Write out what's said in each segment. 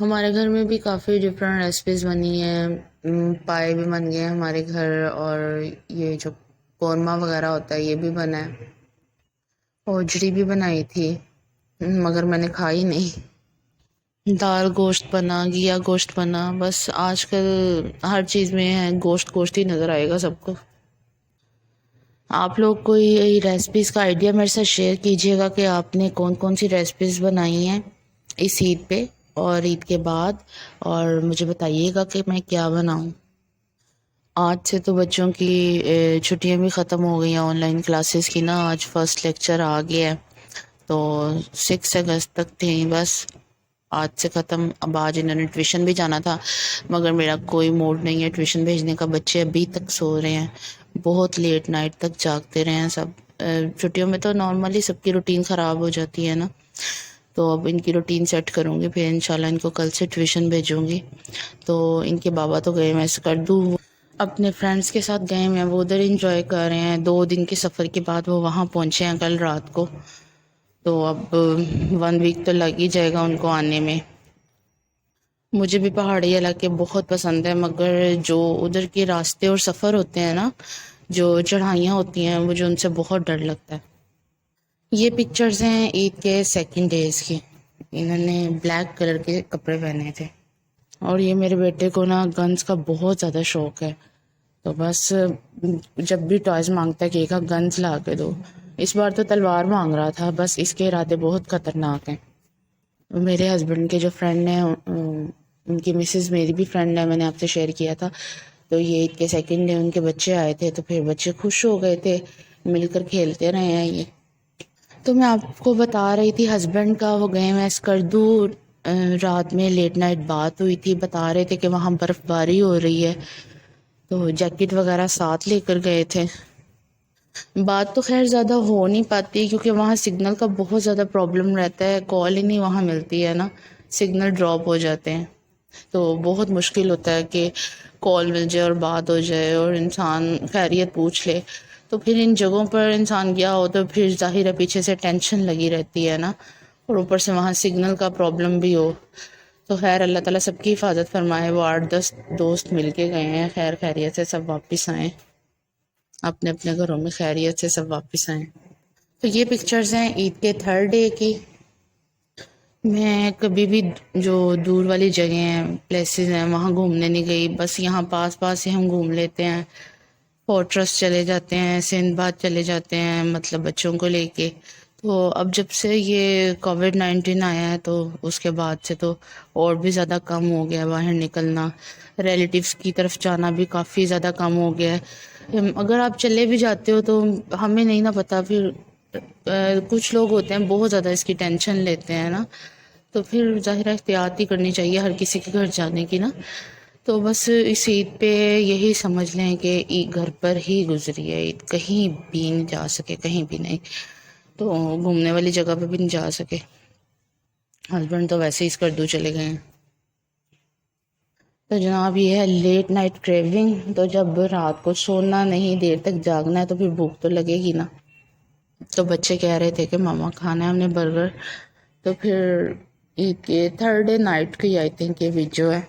ہمارے گھر میں بھی کافی ڈفرینٹ ریسیپیز بنی ہیں، پائے بھی بن گئے ہیں ہمارے گھر، اور یہ جو قورمہ وغیرہ ہوتا ہے یہ بھی بنا ہے، اوجڑی بھی بنائی تھی مگر میں نے کھائی نہیں۔ دال گوشت بنا، گیا گوشت بنا، بس آج کل ہر چیز میں ہے گوشت گوشت ہی نظر آئے گا سب کو۔ آپ لوگ کوئی ریسیپیز کا آئیڈیا میرے ساتھ شیئر کیجیے گا کہ آپ نے کون کون سی ریسیپیز بنائی ہیں اس عید پہ اور عید کے بعد، اور مجھے بتائیے گا کہ میں کیا بناؤں۔ آج سے تو بچوں کی چھٹیاں بھی ختم ہو گئی ہیں آن لائن کلاسز کی نا، آج فرسٹ لیکچر آ گیا ہے تو 6 اگست تک تھیں بس، آج سے ختم۔ اب آج انہوں نے ٹیوشن بھی جانا تھا مگر میرا کوئی موڈ نہیں ہے ٹیوشن بھیجنے کا، بچے ابھی تک سو رہے ہیں، بہت لیٹ نائٹ تک جاگتے رہے ہیں سب۔ چھٹیوں میں تو نارملی سب کی روٹین خراب ہو جاتی ہے نا، تو اب ان کی روٹین سیٹ کروں گی، پھر انشاءاللہ ان کو کل سے ٹیوشن بھیجوں گی۔ تو ان کے بابا تو گئے، میں کر دوں، اپنے فرینڈس کے ساتھ گئے ہیں، وہ ادھر انجوائے کر رہے ہیں، 2 دن کے سفر کے بعد وہ وہاں پہنچے ہیں کل رات کو، تو اب 1 ویک تو لگ ہی جائے گا ان کو آنے میں۔ مجھے بھی پہاڑی علاقے بہت پسند ہیں مگر جو ادھر کے راستے اور سفر ہوتے ہیں نا، جو چڑھائیاں ہوتی ہیں، مجھے ان سے بہت ڈر لگتا ہے۔ یہ پکچرز ہیں عید کے سیکنڈ ڈیز کی، انہوں نے بلیک کلر کے کپڑے پہنے تھے، اور یہ میرے بیٹے کو نا گنز کا بہت زیادہ شوق ہے، تو بس جب بھی ٹوائز مانگتا ہے کہ ایک گنز لا کے دو، اس بار تو تلوار مانگ رہا تھا، بس اس کے ارادے بہت خطرناک ہیں۔ میرے ہسبینڈ کے جو فرینڈ ہیں ان کی مسز میری بھی فرینڈ ہے، میں نے آپ سے شیئر کیا تھا، تو یہ عید کے سیکنڈ ڈے ان کے بچے آئے تھے، تو پھر بچے خوش ہو گئے تھے، مل کر کھیلتے رہے ہیں یہ۔ تو میں آپ کو بتا رہی تھی ہسبینڈ کا، وہ گئے ہیں اسکردو، رات میں لیٹ نائٹ بات ہوئی تھی، بتا رہے تھے کہ وہاں برف باری ہو رہی ہے، تو جیکٹ وغیرہ ساتھ لے کر گئے تھے۔ بات تو خیر زیادہ ہو نہیں پاتی کیونکہ وہاں سگنل کا بہت زیادہ پرابلم رہتا ہے، کال ہی نہیں وہاں ملتی ہے نا، سگنل ڈراپ ہو جاتے ہیں، تو بہت مشکل ہوتا ہے کہ کال مل جائے اور بات ہو جائے اور انسان خیریت پوچھ لے۔ تو پھر ان جگہوں پر انسان گیا ہو تو پھر ظاہر ہے پیچھے سے ٹینشن لگی رہتی ہے نا، اور اوپر سے وہاں سگنل کا پرابلم بھی ہو، تو خیر اللہ تعالیٰ سب کی حفاظت فرمائے۔ وہ 8-10 دوست مل کے گئے ہیں، خیر خیریت سے سب واپس آئیں، اپنے اپنے گھروں میں خیریت سے سب واپس آئیں۔ تو یہ پکچرز ہیں عید کے 3rd ڈے کی۔ میں کبھی بھی جو دور والی جگہ ہیں، پلیسز ہیں، وہاں گھومنے نہیں گئی، بس یہاں پاس پاس ہی ہم گھوم لیتے ہیں، فورٹرس چلے جاتے ہیں، سندھ باد چلے جاتے ہیں، مطلب بچوں کو لے کے۔ تو اب جب سے یہ کووڈ-19 آیا ہے تو اس کے بعد سے تو اور بھی زیادہ کم ہو گیا باہر نکلنا، ریلیٹیوز کی طرف جانا بھی کافی زیادہ کم ہو گیا ہے۔ اگر آپ چلے بھی جاتے ہو تو ہمیں نہیں نہ پتہ، پھر کچھ لوگ ہوتے ہیں بہت زیادہ اس کی ٹینشن لیتے ہیں نا، تو پھر ظاہر احتیاط ہی کرنی چاہیے ہر کسی کے گھر جانے کی نا۔ تو بس اس عید پہ یہی سمجھ لیں کہ عید گھر پر ہی گزری ہے، عید کہیں بھی نہیں جا سکے، کہیں بھی نہیں، تو گھومنے والی جگہ پہ بھی نہیں جا سکے۔ ہسبینڈ تو ویسے ہی اسکردو چلے گئے ہیں۔ تو جناب یہ ہے لیٹ نائٹ کریونگ، تو جب رات کو سونا نہیں، دیر تک جاگنا ہے، تو پھر بھوک تو لگے گی نا۔ تو بچے کہہ رہے تھے کہ ماما کھانا ہے ہم نے برگر، تو پھر عید کے 3rd ڈے نائٹ کی آئی تھنک یہ ویڈیو ہے۔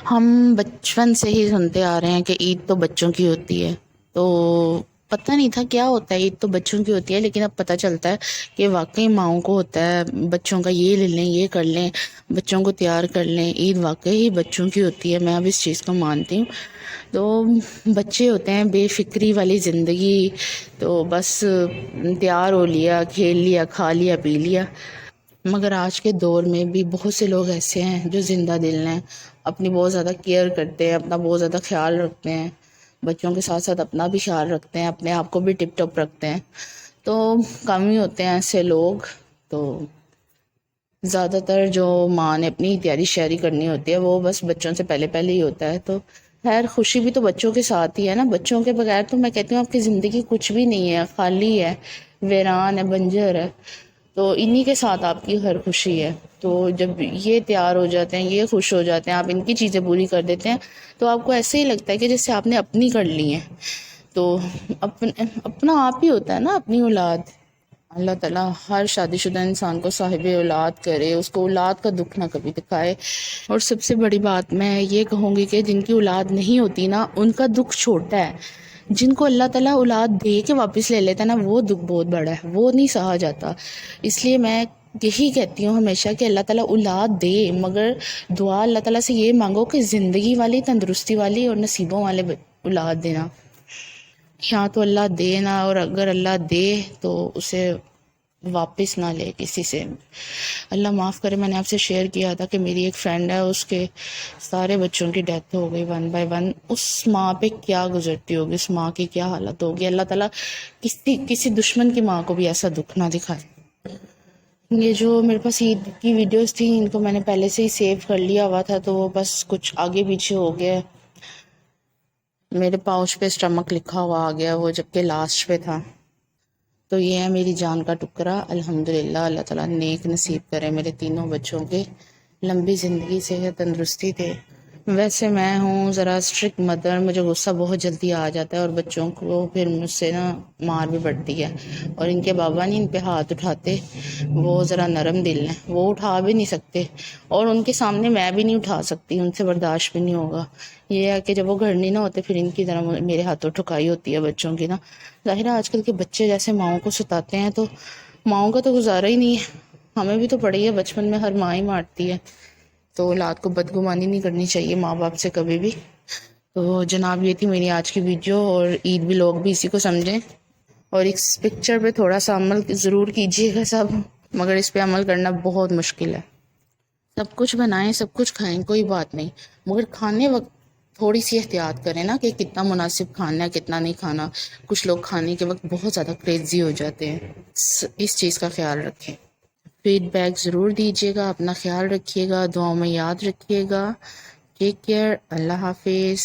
ہم بچپن سے ہی سنتے آ رہے ہیں کہ عید تو بچوں کی ہوتی ہے، تو پتہ نہیں تھا کیا ہوتا ہے، عید تو بچوں کی ہوتی ہے، لیکن اب پتہ چلتا ہے کہ واقعی ماؤں کو ہوتا ہے، بچوں کا یہ لے لیں، یہ کر لیں، بچوں کو تیار کر لیں، عید واقعی بچوں کی ہوتی ہے، میں اب اس چیز کو مانتی ہوں۔ تو بچے ہوتے ہیں بے فکری والی زندگی، تو بس تیار ہو لیا، کھیل لیا، کھا لیا، پی لیا۔ مگر آج کے دور میں بھی بہت سے لوگ ایسے ہیں جو زندہ دل ہیں، اپنی بہت زیادہ کیئر کرتے ہیں، اپنا بہت زیادہ خیال رکھتے ہیں، بچوں کے ساتھ ساتھ اپنا بھی خیال رکھتے ہیں، اپنے آپ کو بھی ٹپ ٹاپ رکھتے ہیں، تو کم ہی ہوتے ہیں ایسے لوگ۔ تو زیادہ تر جو ماں نے اپنی تیاری شیاری کرنی ہوتی ہے وہ بس بچوں سے پہلے پہلے ہی ہوتا ہے۔ تو خیر خوشی بھی تو بچوں کے ساتھ ہی ہے نا، بچوں کے بغیر تو میں کہتی ہوں آپ کی زندگی کچھ بھی نہیں ہے، خالی ہے، ویران ہے، بنجر ہے، تو انہی کے ساتھ آپ کی ہر خوشی ہے۔ تو جب یہ تیار ہو جاتے ہیں، یہ خوش ہو جاتے ہیں، آپ ان کی چیزیں پوری کر دیتے ہیں، تو آپ کو ایسے ہی لگتا ہے کہ جیسے آپ نے اپنی کر لی ہیں۔ تو اپنا آپ ہی ہوتا ہے نا اپنی اولاد، اللہ تعالیٰ ہر شادی شدہ انسان کو صاحب اولاد کرے، اس کو اولاد کا دکھ نہ کبھی دکھائے۔ اور سب سے بڑی بات میں یہ کہوں گی کہ جن کی اولاد نہیں ہوتی نا، ان کا دکھ چھوٹا ہے، جن کو اللہ تعالیٰ اولاد دے کے واپس لے لیتا ہے نا، وہ دکھ بہت بڑا ہے، وہ نہیں سہا جاتا۔ اس لیے میں یہی کہتی ہوں ہمیشہ کہ اللہ تعالیٰ اولاد دے، مگر دعا اللہ تعالیٰ سے یہ مانگو کہ زندگی والی، تندرستی والی اور نصیبوں والے اولاد دینا۔ یہاں تو اللہ دے نا، اور اگر اللہ دے تو اسے واپس نہ لے کسی سے۔ اللہ معاف کرے، میں نے آپ سے شیئر کیا تھا کہ میری ایک فرینڈ ہے، اس کے سارے بچوں کی ڈیتھ ہو گئی 1 بائی 1۔ اس ماں پہ کیا گزرتی ہوگی، اس ماں کی کیا حالت ہوگی۔ اللہ تعالیٰ کسی دشمن کی ماں کو بھی ایسا دکھ نہ دکھائے۔ یہ جو میرے پاس عید کی ویڈیوز تھیں، ان کو میں نے پہلے سے ہی سیو کر لیا ہوا تھا، تو وہ بس کچھ آگے پیچھے ہو گیا ہے۔ میرے پاؤچ پہ اسٹمک لکھا ہوا آ گیا وہ، جبکہ لاسٹ پہ تھا۔ تو یہ ہے میری جان کا ٹکڑا۔ الحمدللہ اللہ تعالیٰ نیک نصیب کرے میرے تینوں بچوں کے، لمبی زندگی سے، تندرستی دے۔ ویسے میں ہوں ذرا اسٹرکٹ مدر، مجھے غصہ بہت جلدی آ جاتا ہے، اور بچوں کو پھر مجھ سے نا مار بھی پڑتی ہے۔ اور ان کے بابا نہیں ان پہ ہاتھ اٹھاتے، وہ ذرا نرم دل ہیں، وہ اٹھا بھی نہیں سکتے، اور ان کے سامنے میں بھی نہیں اٹھا سکتی، ان سے برداشت بھی نہیں ہوگا۔ یہ ہے کہ جب وہ گھر نہیں نہ ہوتے، پھر ان کی طرح میرے ہاتھوں ٹھکائی ہوتی ہے بچوں کی نا۔ ظاہر ہے آج کل کے بچے جیسے ماؤں کو ستاتے ہیں، تو ماؤں کا تو گزارا ہی نہیں ہے، ہمیں بھی تو پڑی ہے بچپن میں، ہر ماں ہی مارتی ہے۔ تو اولاد کو بدگمانی نہیں کرنی چاہیے ماں باپ سے کبھی بھی۔ تو جناب یہ تھی میری آج کی ویڈیو، اور عید بھی لوگ بھی اسی کو سمجھیں، اور اس پکچر پہ تھوڑا سا عمل ضرور کیجیے گا سب، مگر اس پہ عمل کرنا بہت مشکل ہے۔ سب کچھ بنائیں، سب کچھ کھائیں، کوئی بات نہیں، مگر کھانے وقت تھوڑی سی احتیاط کریں نا، کہ کتنا مناسب کھانا ہے، کتنا نہیں کھانا۔ کچھ لوگ کھانے کے وقت بہت زیادہ کریزی ہو جاتے ہیں، اس چیز کا خیال رکھیں۔ فیڈ بیک ضرور دیجیے گا، اپنا خیال رکھیے گا، دعاؤں میں یاد رکھیے گا۔ ٹیک کیئر، اللہ حافظ۔